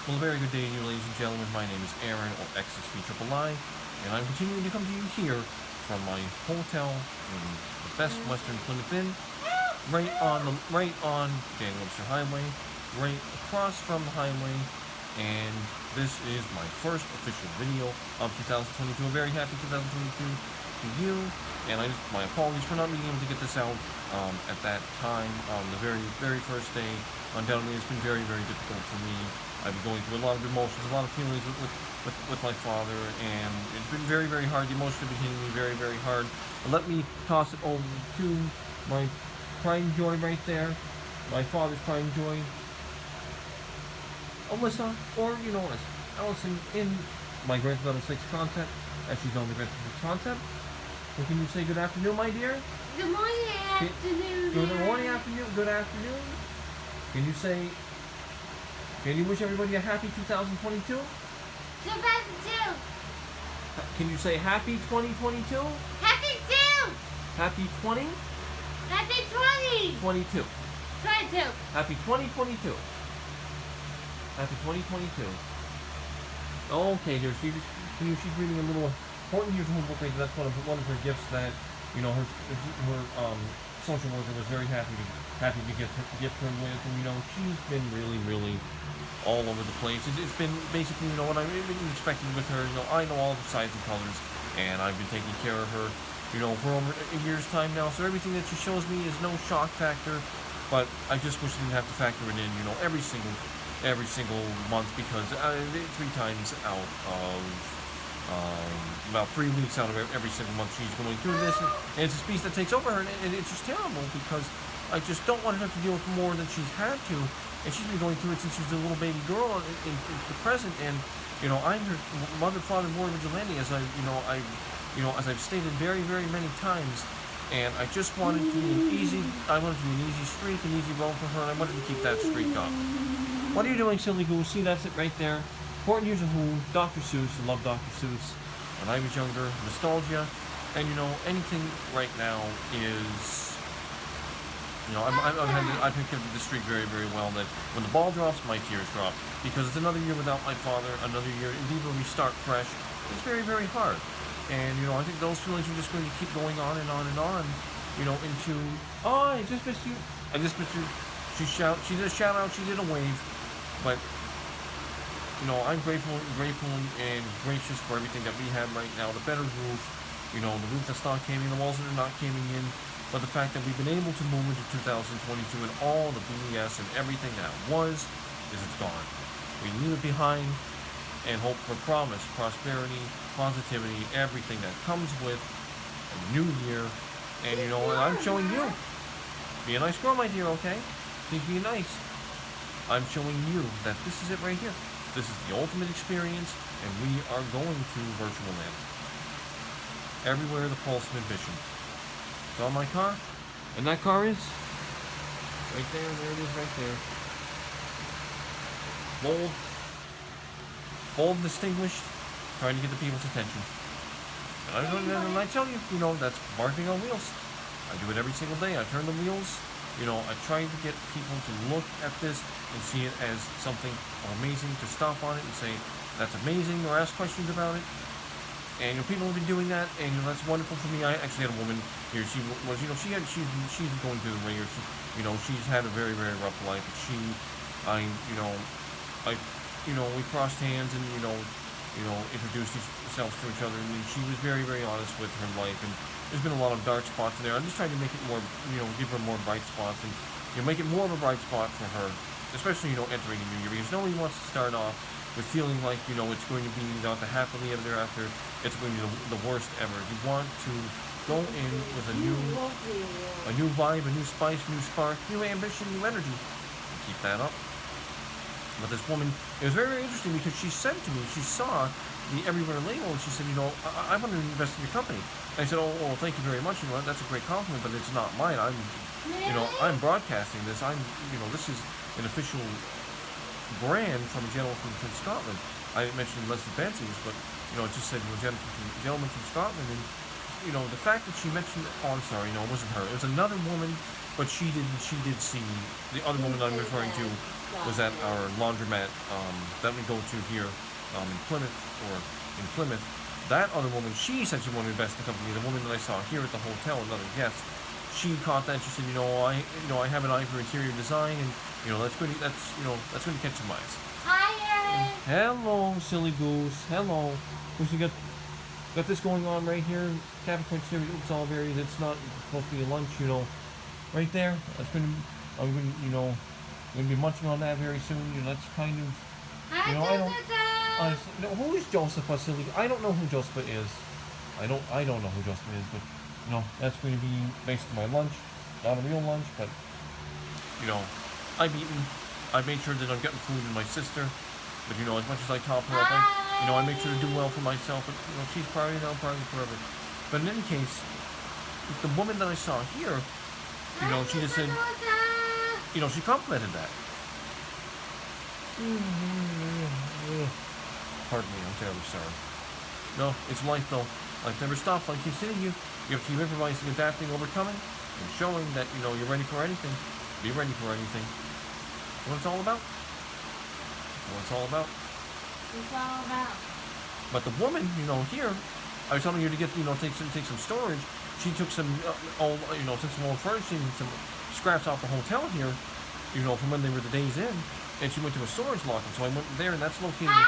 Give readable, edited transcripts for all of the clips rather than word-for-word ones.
Well, a very good day to you, ladies and gentlemen. My name is Aaron, or XSP and I'm continuing to come to you here from my hotel in the best Western Plymouth Inn, right on Dan Webster Highway, right across from the highway, and this is my first official video of 2022. A very happy 2022 to you, and my apologies for not being able to get this out at that time on the very first day. Undoubtedly, it's been very difficult for me. I've been going through a lot of emotions, a lot of feelings with my father, and it's been very hard. The emotions have been hitting me very hard. But let me toss it over to my pride and joy right there, my father's pride and joy, Alyssa, or you know as Allison, in my Grand Theft Auto 6 concept, as she's on the Grand Theft Auto concept. So can you say good afternoon, my dear? Good morning, afternoon. Good morning, afternoon. Good afternoon. Can you wish everybody a happy 2022? 2022. Can you say happy 2022? Happy 2. Happy 20? Happy 20. 22. 22. Happy 2022. Happy 2022. Okay, here she's reading a little important years of book. That's one of her gifts that her social worker was very happy to gift her with, and she's been really all over the place. It's been basically what I've been expecting with her. I know all the sides and colors, and I've been taking care of her for over a year's time now. So everything that she shows me is no shock factor, but I just wish I didn't have to factor it in every single month, because 3 times out of about 3 weeks out of every single month she's going through this, and it's a speech that takes over her, and it's just terrible, because I just don't want her to deal with more than she's had to, and she's been going through it since she was a little baby girl in the present. And I'm her mother, father, warrior, vigilante, as I've stated very many times, and I just wanted to be an easy streak, an easy roll for her, and I wanted to keep that streak up. What are you doing, silly goose? See, that's it right there. Important years of who? Dr. Seuss. I love Dr. Seuss. When I was younger, nostalgia, and anything right now is, I've picked up the streak very well. That when the ball drops, my tears drop, because it's another year without my father, another year, indeed, when we start fresh. It's very hard, and I think those feelings are just going to keep going on and on and on, into, oh, I just missed you. She did a shout out, she did a wave, but I'm grateful and gracious for everything that we have right now. The better roof, the roof that's not caving, the walls that are not caving in, but the fact that we've been able to move into 2022 and all the BS and everything that it's gone. We leave it behind and hope for promise, prosperity, positivity, everything that comes with a new year. And I'm showing you. Be a nice girl, my dear, okay? Please be nice. I'm showing you that this is it right here. This is the ultimate experience, and we are going to virtual land. Everywhere the pulse of ambition. It's on my car, and that car is right there. There it is, right there. Bold, distinguished, trying to get the people's attention. And I tell you, that's marketing on wheels. I do it every single day. I turn the wheels. I try to get people to look at this and see it as something amazing, to stop on it and say, that's amazing, or ask questions about it. And people have been doing that, and that's wonderful for me. I actually had a woman here. She was, she's going through the ringer. She's had a very rough life. We crossed hands and introduced ourselves to each other, and she was very honest with her life. And there's been a lot of dark spots in there. I'm just trying to make it more, give her more bright spots, and make it more of a bright spot for her, especially entering a new year, because nobody wants to start off with feeling like it's going to be not the happily ever after. It's going to be the worst ever. You want to go in with a new vibe, a new spice, new spark, new ambition, new energy. Keep that up. But this woman, it was very interesting, because she said to me, she saw the Everywhere label, and she said, I want to invest in your company. And I said, oh, thank you very much. That's a great compliment, but it's not mine. I'm broadcasting this. This is an official brand from a gentleman from Scotland. I didn't mention Leslie Benson's, but it just said gentleman from Scotland, and the fact that she mentioned, oh, I'm sorry, it wasn't her. It was another woman, but she did see the other woman I'm referring to was at our laundromat that we go to here in Plymouth, or in Plymouth. That other woman, she said she wanted to invest in the company. The woman that I saw here at the hotel, another guest, she caught that. She said, I have an eye for interior design, and that's going to catch some eyes. Hi, Aaron. Hello, silly goose. Hello. We got this going on right here. Cabin Point Series. Oops, all berries. It's not supposed to be a lunch, right there. That's I'm going to be munching on that very soon. That's kind of. Hi, Jessica. Honestly, no, who is Joseph Silly? I don't know who Joseph is. I don't know who Joseph is, but that's going to be basically my lunch. Not a real lunch, but I've eaten. I made sure that I'm getting food in my sister. But as much as I top her up, I make sure to do well for myself. But she's probably forever. But in any case, the woman that I saw here, she just said, she complimented that. Pardon me, I'm terribly sorry. No, it's life though. Life never stops. Life keeps hitting you. You have to keep improvising, adapting, overcoming, and showing that you're ready for anything. Be ready for anything. That's what it's all about. That's what it's all about. It's all about. But the woman, here, I was telling her to get, take some storage. She took some old furnishings and some scraps off the hotel here, from when they were the days in, and she went to a storage locker. So I went there, and that's located. Hi,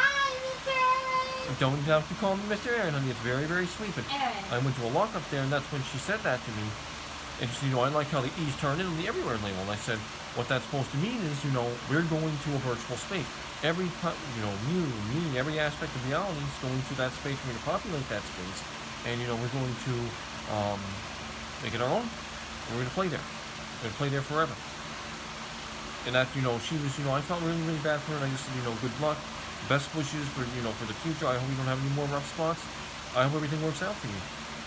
Mr. Aaron. Don't have to call me Mr. Aaron, honey. It's very, very sweet. But Aaron. I went to a lock up there, and that's when she said that to me. And she said, I like how the E's turn in on the everywhere label. And I said, what that's supposed to mean is, we're going to a virtual space. Every, me, every aspect of reality is going to that space. We're going to populate that space. And, we're going to make it our own. We're going to play there. We're going to play there forever. And that, she was, I felt really, really bad for her. And I just said, good luck. Best wishes for, for the future. I hope you don't have any more rough spots. I hope everything works out for you.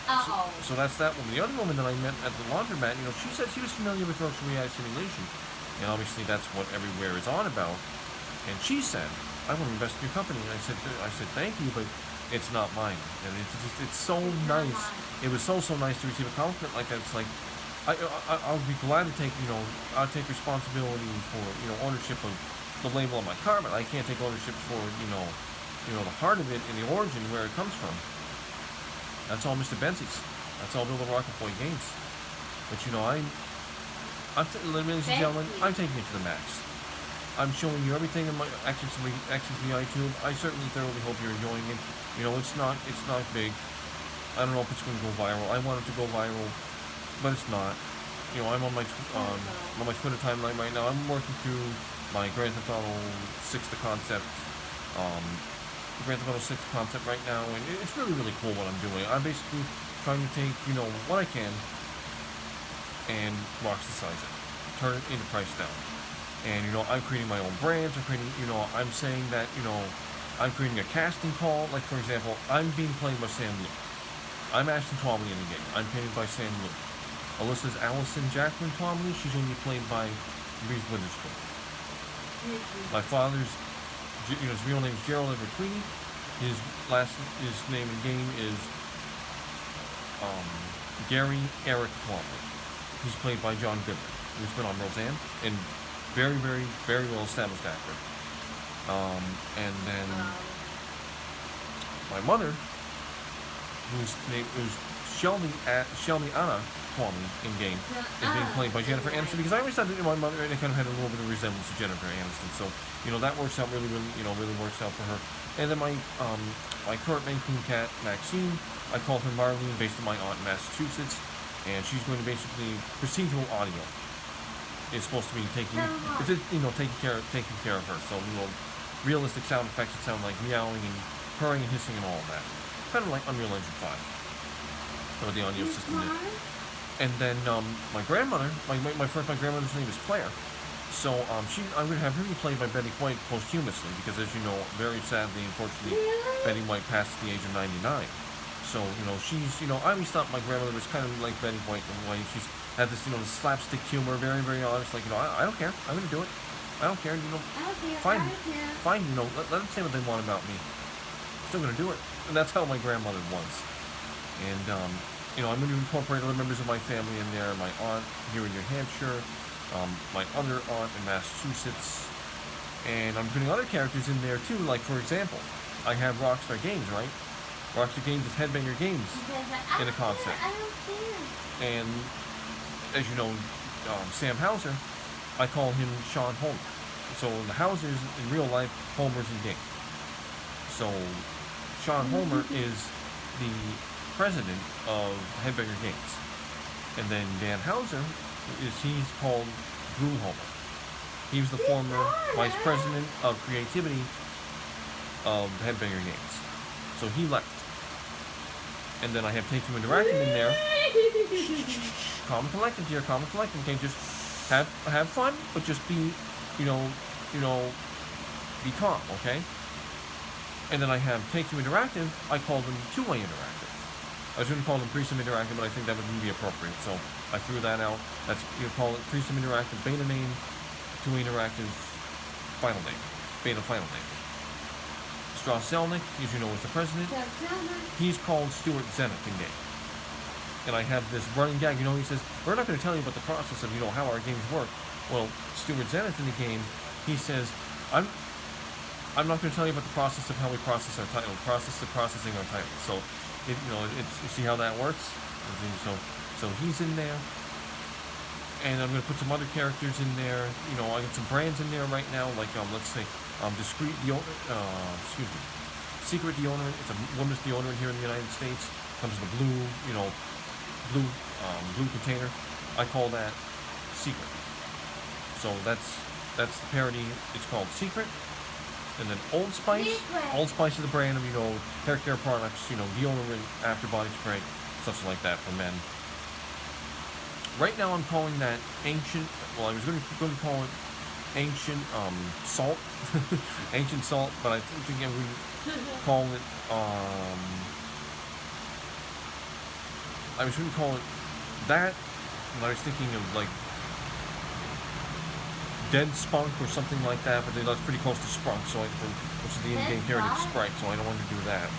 Uh-oh. So that's that woman. The other woman that I met at the laundromat, she said she was familiar with virtual reality simulation. And obviously that's what everywhere is on about. And she said, I want to invest in your company. And I said, thank you, but it's not mine. And it's so nice. It was so nice to receive a compliment like that. It's like, I'll be glad to take, I'll take responsibility for, ownership of the label on my car, but I can't take ownership for, the heart of it and the origin where it comes from. That's all Mr. Benzie's. That's all Bill the Rocket Boy Games. But ladies and gentlemen, I'm taking it to the max. I'm showing you everything in my actions via iTunes. I certainly thoroughly hope you're enjoying it. It's not big. I don't know if it's going to go viral. I want it to go viral, but it's not. I'm on my Twitter timeline right now. I'm working through my Grand Theft Auto 6 the concept. Grand Theft Auto 6 concept right now, and it's really, really cool what I'm doing. I'm basically trying to take, what I can and Rockstar it, turn it into price down. And, I'm creating my own brands. I'm creating, I'm saying that, I'm creating a casting call. Like, for example, I'm being played by Sam Luke. I'm Ashton Twombly in the game. I'm painted by Sam Luke. Alyssa's Allison Jacqueline Twombly. She's going to be played by Reese Witherspoon. My father's, his real name is Gerald Everett Tweedy. His name in game is Gary Eric Twombly. He's played by John Goodman, who's been on Roseanne, and very, very, very well established actor. And then my mother, whose name is Shelby Anna Twombly in game, is being played by Jennifer Aniston, because I always thought that my mother kind of had a little bit of resemblance to Jennifer Aniston. So that works out really, really, really works out for her. And then my current main coon cat Maxine, I call her Marlene based on my aunt in Massachusetts, and she's going to basically procedural audio. It's supposed to be taking care of her. So realistic sound effects that sound like meowing and purring and hissing and all of that, kind of like Unreal Engine 5, or the audio system did. And then my grandmother, my grandmother's name is Claire. So I'm going to have her be played by Betty White posthumously, because as you know, very sadly, unfortunately, Betty White passed at the age of 99. So, she's, I always thought my grandmother was kind of like Betty White in a way. She's had this, this slapstick humor, very, very honest, like, I don't care, I'm going to do it. I don't care, fine, let them say what they want about me. I'm still going to do it. And that's how my grandmother was. And, I'm going to incorporate other members of my family in there. My aunt here in New Hampshire, my other aunt in Massachusetts, And I'm putting other characters in there too. Like for example, I have Rockstar Games, right? Rockstar Games is Headbanger Games in a concept. I don't care. And as you know, Sam Hauser, I call him Sean Homer. So the Hausers in real life, Homer's in game. So Sean Homer is the president of Headbanger Games. And then Dan Hauser he's called Drew Homer. He was the former vice president of creativity of Headbanger Games. So he left. And then I have Take Two Interactive in there. Calm and collected here, calm and collected. Okay, just have fun, but just be, you know, be calm, okay? And then I have Take Two Interactive. I call them Two-Way Interactive. I was going to call them Threesome Interactive, but I think that wouldn't be appropriate, so I threw that out. That's you call it Threesome Interactive beta name, Two-Way Interactive final name, beta final name. Strauss Zelnick, as you know, is the president. He's called Stuart Zenith in game. And I have this running gag, he says, we're not going to tell you about the process of, how our games work. Well, Stuart Zenith in the game, he says, I'm not going to tell you about the process of how we process our title, process of processing our title. So, you see how that works? So he's in there. And I'm going to put some other characters in there. I got some brands in there right now, like, let's say, Secret deodorant. It's a women's deodorant here in the United States. Comes in a blue container. I call that Secret. So that's the parody. It's called Secret. And then Old Spice. Secret. Old Spice is the brand of, hair care products, deodorant, after body spray, stuff like that for men. Right now I'm calling that ancient, I was going to call it ancient salt. Ancient salt, but I think I would call it, I was going to call it that, and I was thinking of like Dead Spunk or something like that, but that's pretty close to Sprunk, so which is the in-game heritage Sprite, so I don't want to do that.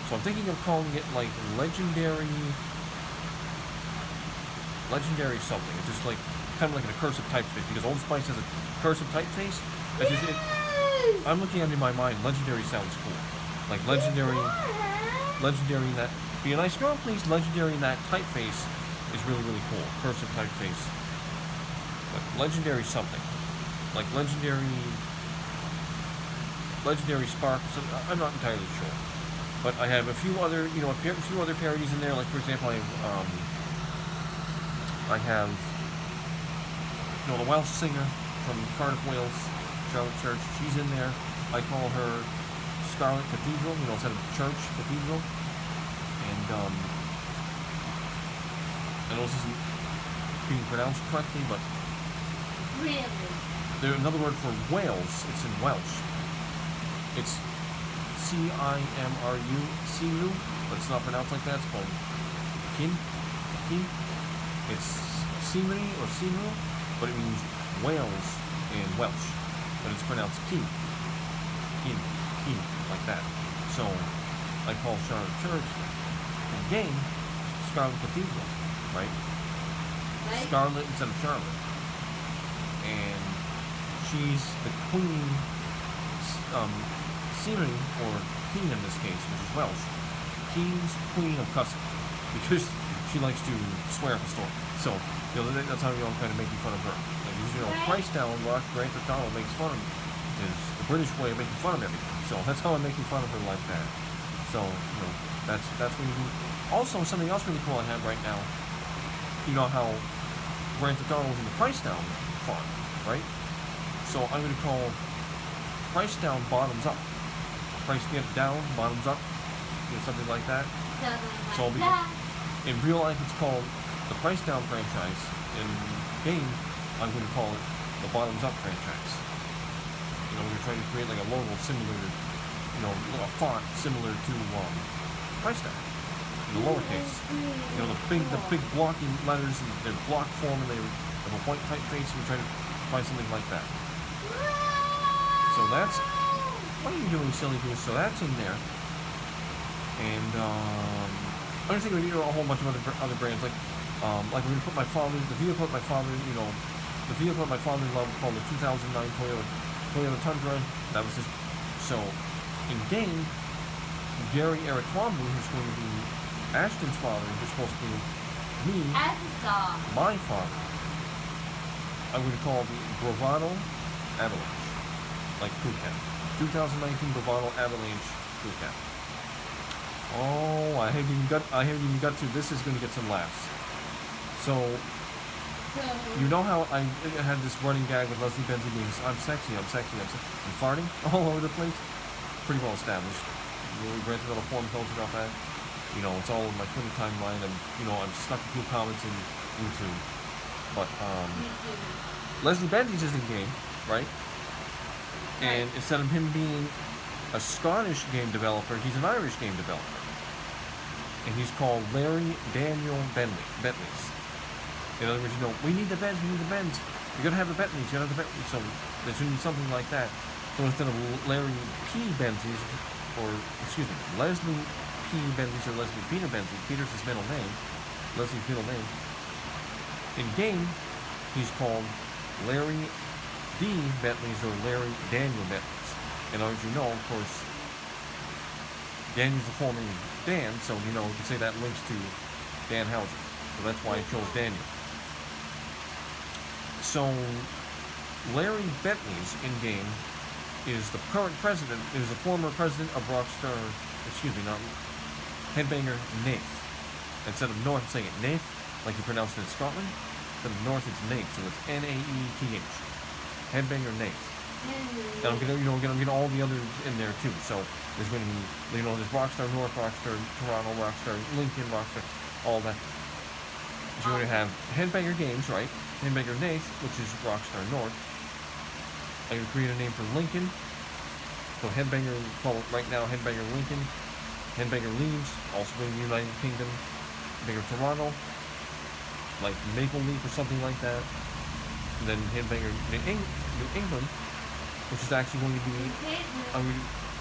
So I'm thinking of calling it like legendary something. It's just like kind of like a cursive typeface, because Old Spice has a cursive typeface. That's just it. I'm looking at it in my mind. Legendary sounds cool, like legendary in that. Be a nice girl, please. Legendary in that typeface is really cool. Cursive typeface, but legendary something. Like legendary spark. I'm not entirely sure, but I have a few other, parodies in there. Like for example, I have, the Welsh singer from Cardiff, Wales, Charlotte Church. She's in there. I call her Scarlet Cathedral. Instead of church, cathedral. And I know this isn't being pronounced correctly, but Really? there's another word for Wales. It's in Welsh. It's Cimru, Simu, but it's not pronounced like that. It's called Kin. It's Simri or Simu, but it means Wales in Welsh. But it's pronounced Kin, like that. So I call Charlotte Church in the game Scarlet Cathedral, right? Scarlet instead of Charlotte. And she's the queen, Simri, or Queen in this case, which is Welsh. King's queen of cussing, because she likes to swear up a storm. So, that's how I'm kind of making fun of her. Like, Price Down, Grant McDonald makes fun of is the British way of making fun of everything. So that's how I'm making fun of her like that. So, that's what you do. Also, something else really cool I have right now. You know how Grant McDonald's in the Price Down font, right? So I'm going to call Price Down bottoms up. Price get down, bottoms up, something like that. So in real life, it's called the Price Down franchise. In game, I'm going to call it the Bottoms Up franchise. We're trying to create like a logo similar to, a font similar to Price Down in the lowercase. The big blocking letters, and they're block form, and they have a white typeface. We're trying to find something like that. So that's. What are you doing, silly goose? So that's in there. And I'm gonna think of a whole bunch of other brands, like we're gonna put the vehicle that my father loved, called the 2009 Toyota Toyota Tundra. That was his. So, in game, Gary Eric Twombly, who's going to be Ashton's father, who's supposed to be me, my father. I'm going to call the Bravado Avalanche, like crew cap. 2019 Bravado Avalanche crew cap. Oh, I haven't even got to. This is going to get some laughs. So, you know how I had this running gag with Leslie Benzie being, I'm sexy, I'm farting all over the place? Pretty well established. Really Grand Theft Auto forum posts about that. You know, it's all in my Twitter timeline, and, you know, I've stuck a few comments in YouTube. But, Leslie Benzie's is in game, right? And instead of him being a Scottish game developer, he's an Irish game developer. And he's called Larry Daniel Bentleys. In other words, you know, we need the Benz. You gotta have the Bentleys, So there should be something like that. So instead of Larry P. Bentleys, or excuse me, Leslie P. Bentleys or Leslie Peter Bentleys, Peter's his middle name, Leslie's middle name. In game, he's called Larry D. Bentleys or Larry Daniel Bentleys. And as you know, of course, Daniel's the full name of Dan, so you know, you can say that links to Dan Houser. So that's why I chose Daniel. So, Larry Bentley's in-game is the current president, is the former president of Rockstar, Headbanger Nath. Instead of North, saying it Nath, like you pronounce it in Scotland, instead of North, it's Nath, so it's Naeth. Headbanger Nath. And I'm gonna get all the others in there too. So there's going to be, you know, there's Rockstar North, Rockstar Toronto, Rockstar Lincoln, Rockstar, all that. So you're going to have Headbanger Games, right? Headbanger Nath, which is Rockstar North. I'm going to create a name for Lincoln. So Headbanger, call it right now Headbanger Lincoln. Headbanger Leaves, also in the United Kingdom. Headbanger Toronto, like Maple Leaf or something like that. And then Headbanger New England, which is actually going to be,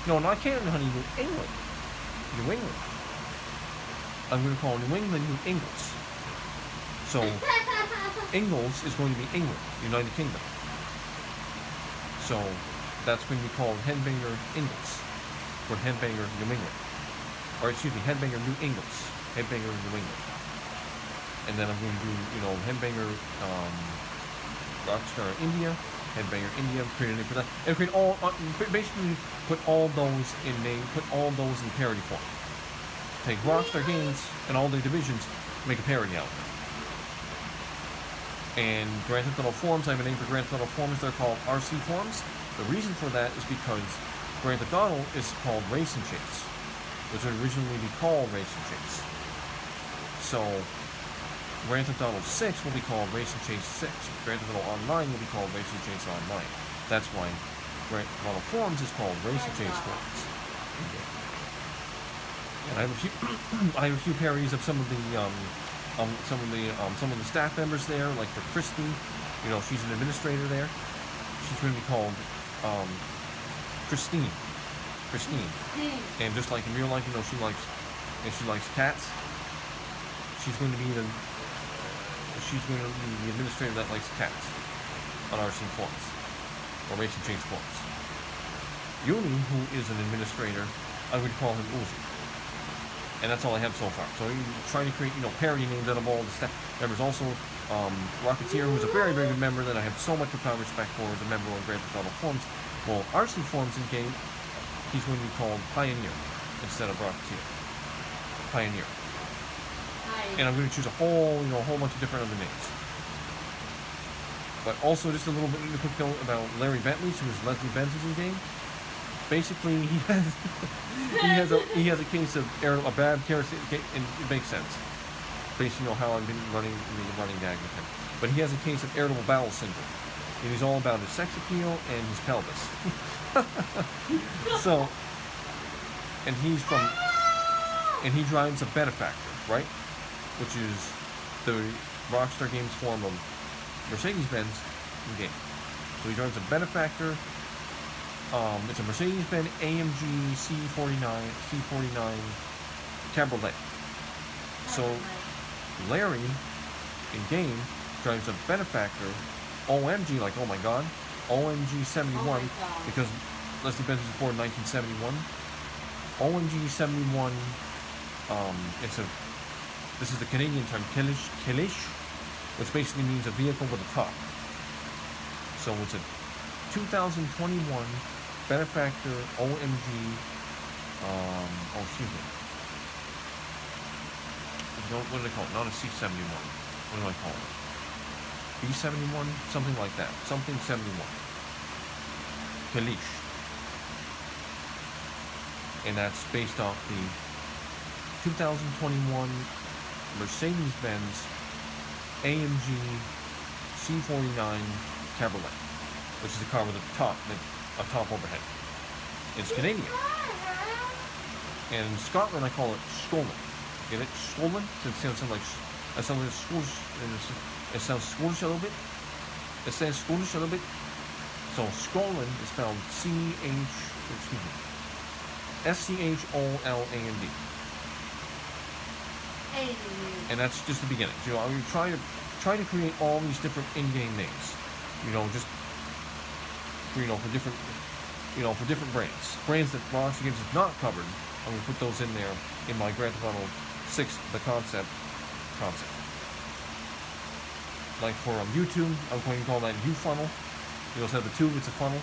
no, not Canada, honey, New England. New England. I'm going to call New England New Ingles. So, Ingles is going to be England, United Kingdom. So, that's going to be called Headbanger Ingles, or Headbanger New England. Or, excuse me, Headbanger New Ingles. Headbanger New England. And then I'm going to do, you know, Headbanger, Rockstar India, Headbanger India, create a name for that, and create all, basically put all those in parody form. Take Rockstar Games and all their divisions, make a parody out of it. And Grand Theft Auto forums, I have a name for Grand Theft Auto forums, they're called RC forums. The reason for that is because Grand Theft Auto is called Race and Chase, which would originally be called Race and Chase. So, Grand Theft Auto 6 will be called Race and Chase 6. Grand Theft Auto Online will be called Race and Chase Online. That's why Grand Theft Auto Forums is called Race and Chase Forums. And I have a few parodies of some of the staff members there, like for Christy. You know, she's an administrator there. She's going to be called Christine. And just like in real life, you know, she likes cats. She's going to be the administrator that likes cats on RC forums, or Race and Chase forums. Uni, who is an administrator, I would call him Uzi. And that's all I have so far. So I'm trying to create, you know, parody names out of all the staff members. Also, Rocketeer, who's a very, very good member that I have so much profound respect for, as a member of Grand Theft Auto Forums. Well, RC Forums in game, he's going to be called Pioneer instead of Rocketeer. Pioneer. And I'm going to choose a whole bunch of different other names. But also, just a little bit of a quick note about Larry Bentley, who is Leslie Benz's in game. Basically, he has a case of a bad character, and it makes sense, based on how I've been running gag with him. But he has a case of irritable bowel syndrome, and he's all about his sex appeal and his pelvis. So, and he drives a Benefactor, right? Which is the Rockstar Games form of Mercedes-Benz in game. So he drives a Benefactor. It's a Mercedes-Benz AMG C49 Cabriolet. So Larry in game drives a Benefactor, OMG, like oh my god, OMG 71 Oh my God. because Leslie Benz was born in 1971. OMG 71. This is the Canadian term kilish, which basically means a vehicle with a top. So it's a 2021 benefactor OMG. Excuse me. What do they call it? Not a C71. What do I call it? B71? Something like that. Something 71. Kalish. And that's based off the 2021 Mercedes-Benz AMG C49 Cabriolet, which is a car with a top overhead. It's Canadian. And in Scotland, I call it Scolan. Get it? Scolan? It sounds like Scottish. It sounds Scottish a little bit. It sounds Scottish a little bit. So Scolan is spelled SCHOLAND. And that's just the beginning. You know, you try to create all these different in-game names. You know, just for different brands that Rockstar Games has not covered. I'm gonna put those in there in my Grand Theft Auto 6, the concept. Like for YouTube, I'm going to call that U funnel. You also have the tube; it's a funnel.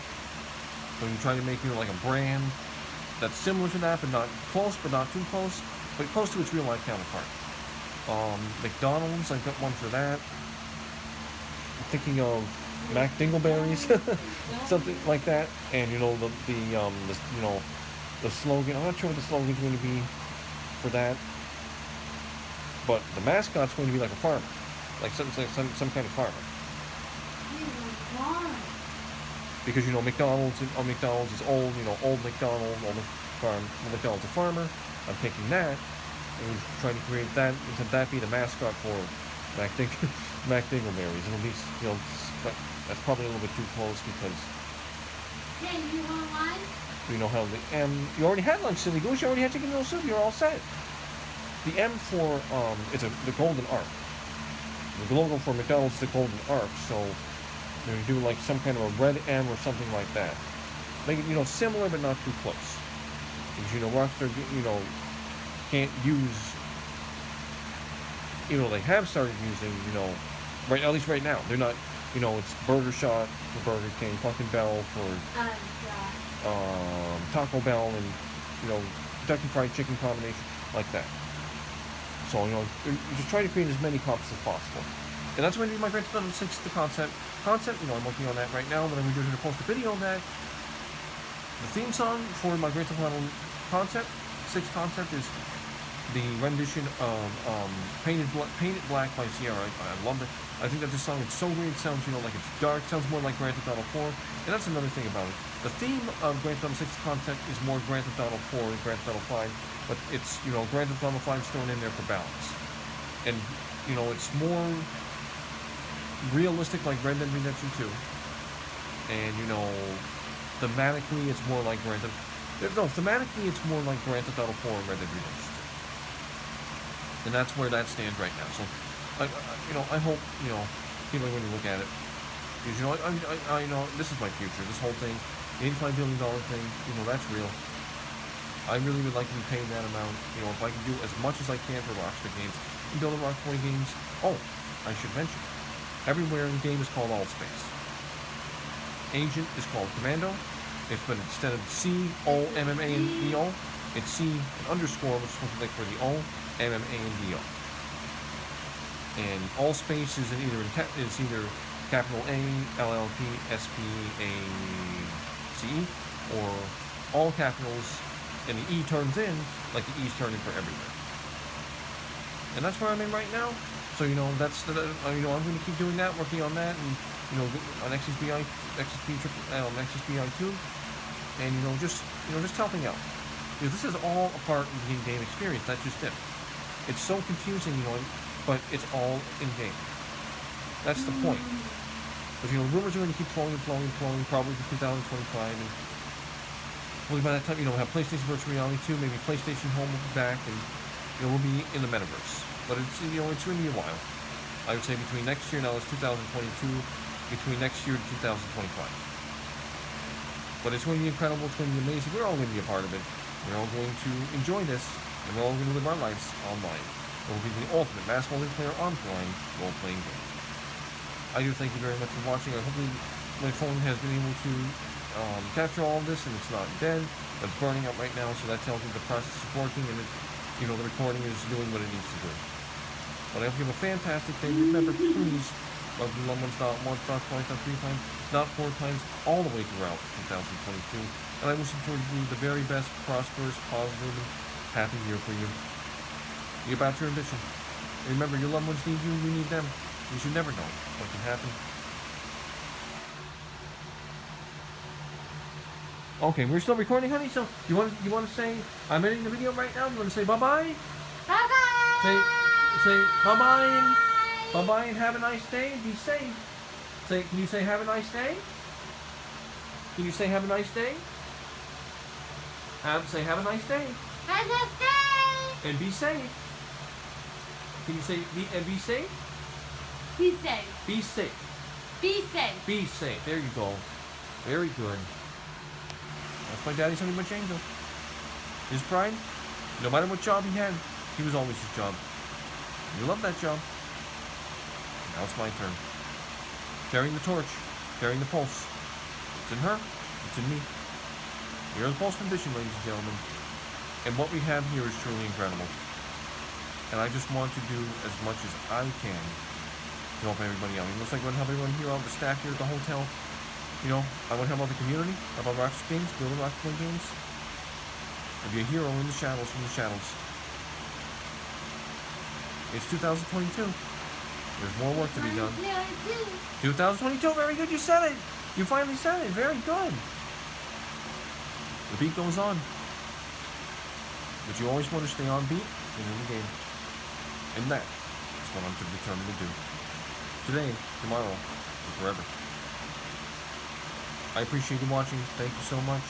So you try to make like a brand that's similar to that, but not close, but not too close, but close to its real life counterpart. McDonald's, I've got one for that. I'm thinking of Mac Dingleberries, something like that. And you know the slogan. I'm not sure what the slogan's going to be for that, but the mascot's going to be like a farmer, like some kind of farmer. Because you know McDonald's is old, old McDonald, old farm. McDonald's a farmer. I'm taking that and trying to create that, and to that be the mascot for Mac Dingleberries. It'll be, that's probably a little bit too close because. Hey, you want lunch? You know how the M. You already had lunch, silly goose. You already had chicken noodle soup. You're all set. The M for it's the golden arc. The logo for McDonald's is the golden arc. So you do like some kind of a red M or something like that. Make it similar but not too close. Because Rockstar can't use. They have started using right, at least right now they're not. It's Burger Shot for Burger King, Pumpkin Bell for Taco Bell, and Kentucky Fried Chicken combination like that. So you just try to create as many copies as possible, and that's going to be my Grand Theft Auto 6 the concept. I'm working on that right now, but I'm going to post a video on that. The theme song for my Grand Theft Auto concept 6 concept is the rendition of Painted Black by Sierra. I love it. I think that this song is so weird. It sounds like it's dark. It sounds more like Grand Theft Auto 4. And that's another thing about it. The theme of Grand Theft Auto 6 concept is more Grand Theft Auto 4 and Grand Theft Auto 5. But it's, Grand Theft Auto 5 is thrown in there for balance. And, it's more realistic like Red Dead Redemption 2. And, thematically it's more like thematically it's more like Grand Theft Auto 4 and Red Dead Redemption 2. And that's where that stands right now. So, I hope, people are going to look at it. Because, this is my future. This whole thing, the $85 billion thing, that's real. I really would like to be paying that amount. If I can do as much as I can for Rockstar Games and build a Rockstar Games. Oh, I should mention, everywhere in the game is called Allspace. Agent is called Commando. But instead of C-O-M-M-A-N-D-O, it's C underscore, which is supposed to be for the O, M-M-A-N-D-O. And Allspace is either capital A, L-L-P, S-P-A-C-E, or all capitals, and the E turns in, like the E's turn in for everywhere. And that's where I'm in right now. So, that's, I'm going to keep doing that, working on that, and, on XSBI 2, and, just helping out. Because this is all a part of the in-game experience, that's just it. It's so confusing, but it's all in-game. That's the point. But, rumors are going to keep flowing, probably to 2025, and hopefully by that time, we'll have PlayStation Virtual Reality 2, maybe PlayStation Home will be back, and, we'll be in the metaverse. But it's, it's going to be a while. I would say between next year, now it's 2022, between next year and 2025. But it's going to be incredible. It's going to be amazing. We're all going to be a part of it. We're all going to enjoy this, and we're all going to live our lives online. It will be the ultimate mass multiplayer online role-playing game. I do thank you very much for watching. I hope my phone has been able to capture all of this, and it's not dead. It's burning up right now, so that tells me the process is working, and the recording is doing what it needs to do. But I hope you have a fantastic day. Remember, please love your loved ones not once, not twice, not 3 times, not 4 times, all the way throughout 2022. And I wish you the very best, prosperous, positive, and happy year for you. Be about your ambition. And remember, your loved ones need you, you need them. You should never know what can happen. Okay, we're still recording, honey. So you want to say I'm ending the video right now? You want to say bye bye? Bye bye. Say bye bye and have a nice day and be safe. Can you say have a nice day? Can you say have a nice day? Say have a nice day. Have a nice day. And be safe. Can you say be safe? Be safe. Be safe. Be safe. Be safe. There you go. Very good. That's my daddy's honey bunch angel. His pride, no matter what job he had, he was always his job. You love that job. Now it's my turn. Carrying the torch, carrying the pulse. It's in her, it's in me. We are the Pulse Condition, ladies and gentlemen. And what we have here is truly incredible. And I just want to do as much as I can to help everybody out. It looks like I'm going to help everyone here on the staff here at the hotel. I want to help out the community, help out Rockstar Games, building Rockstar Games. And be a hero in the shadows, from the shadows. It's 2022. There's more work to be done. 2022, very good, you said it. You finally said it, very good. The beat goes on. But you always want to stay on beat and in the game. And that is what I'm determined to do. Today, tomorrow, and forever. I appreciate you watching. Thank you so much.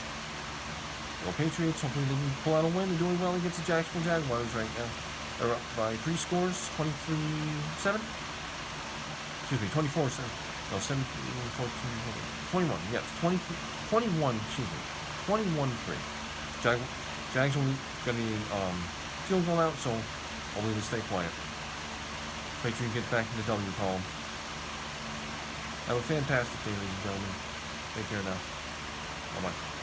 Go Patriots. Hopefully they can pull out a win. They're doing well against the Jacksonville Jaguars right now. They're up by 3 scores, 23-7. Excuse me, 24-7. No, 17, 14, 21. Yes, 21, excuse me. 21-3. Jags only got any field goal out, so hopefully they stay quiet. Make sure you get back in the W column. Have a fantastic day, ladies and gentlemen. Take care now. Bye-bye.